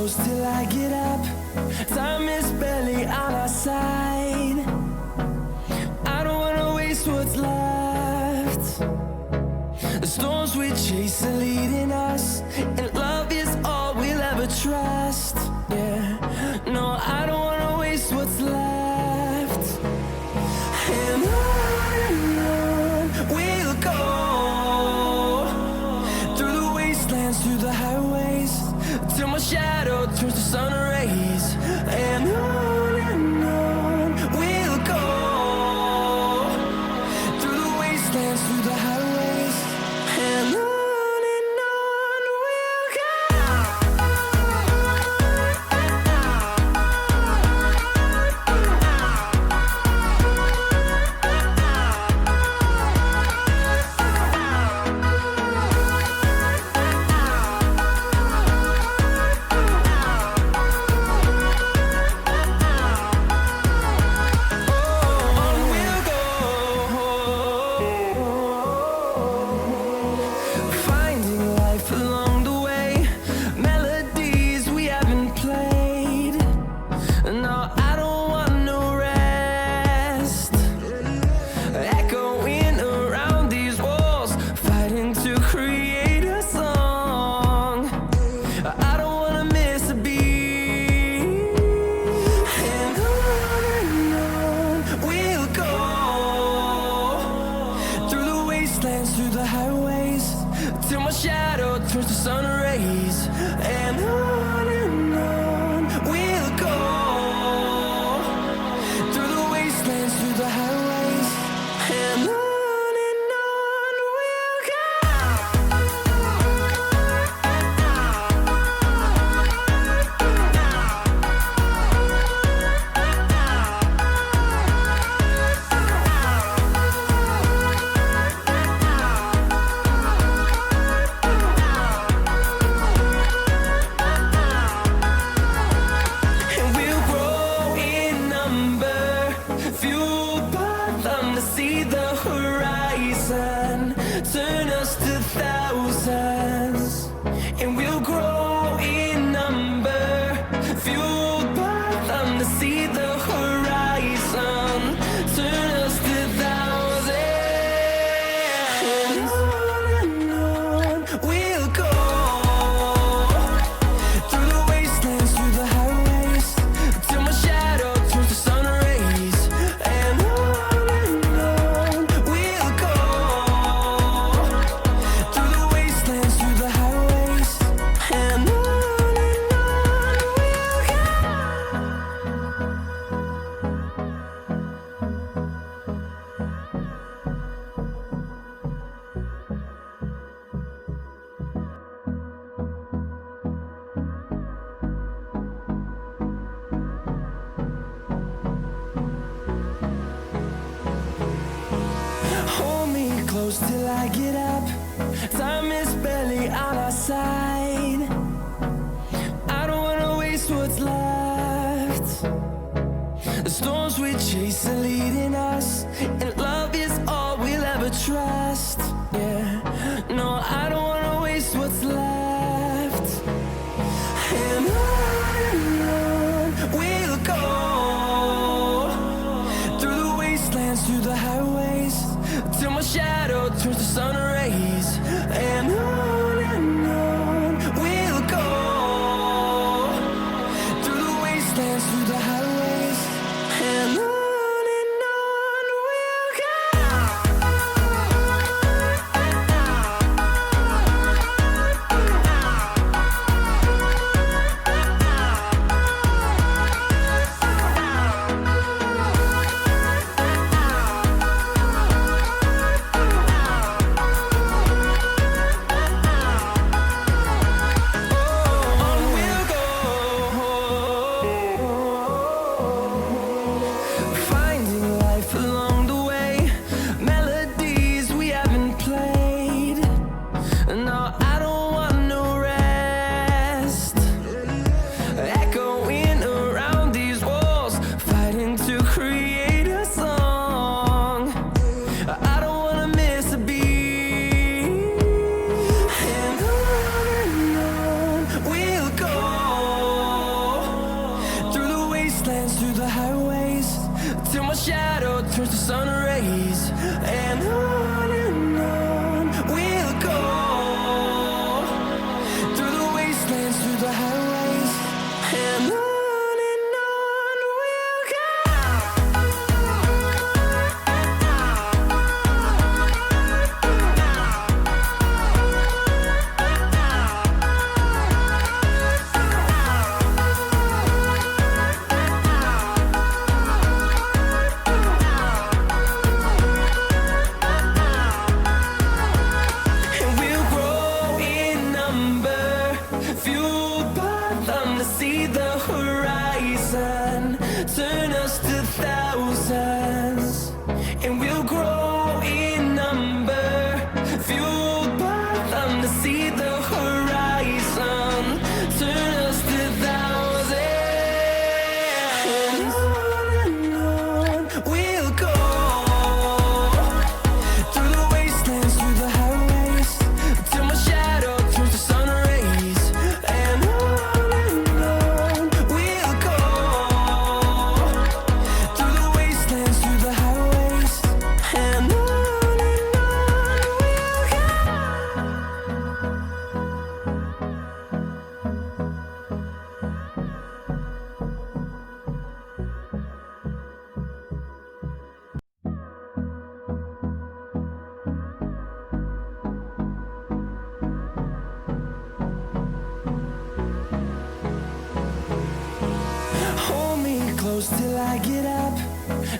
close till I get up. Time is barely on our side. I don't wanna waste what's left. The storms we chase are leading us, and love is all we'll ever trust. Yeah, no, I don't wanna waste what's left. And on we'll go, through the wastelands, through the highways, till my shadow turns to sun rays. And on we'll go, through the wastelands, through the highways, and on we'll go. Through the highways, till my shadow turns to sun rays. And on we'll go, through the wastelands, through the highways, and on we'll go. See the horizon turn us to thousands, and we'll grow in number, fueled by them. To see the horizon turn us to thousands, and on we'll go, through the wastelands, through the highways, till my shadow turns to sun rays. And hold me close till I get up. Time is barely on our side. I don't wanna waste what's left. The storms we chase are leading us, and love is all we'll ever trust. Yeah, no, I don't wanna waste what's left. And on we'll go, through the wastelands, through the highways, till my shadow turns to sun rays. And on we'll go, through the wastelands, through the highways, and on we'll go. turns to sun rays, and on we'll go through the wastelands, through the highways, and on we'll go. And we'll grow in number, fueled by them to see the horizon, turn us to thousands. And we'll grow in number, fueled by them to see the horizon, turn us to thousands. And on we'll go through the wastelands, through the highways, till my shadow turns to sun rays, and on we'll go through the wastelands, through the highways, and on we'll go. Hold me close till I get up.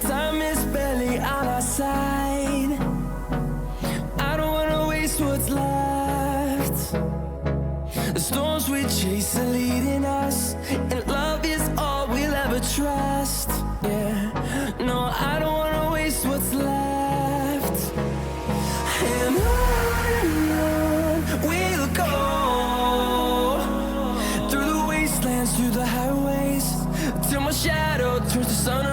Time is barely on our side. I don't wanna waste what's left. The storms we chase are leading us, and love is all we'll ever trust. Yeah, no, I don't wanna waste what's left. And on we'll go through the wastelands, through the highways, till my shadow turns to sun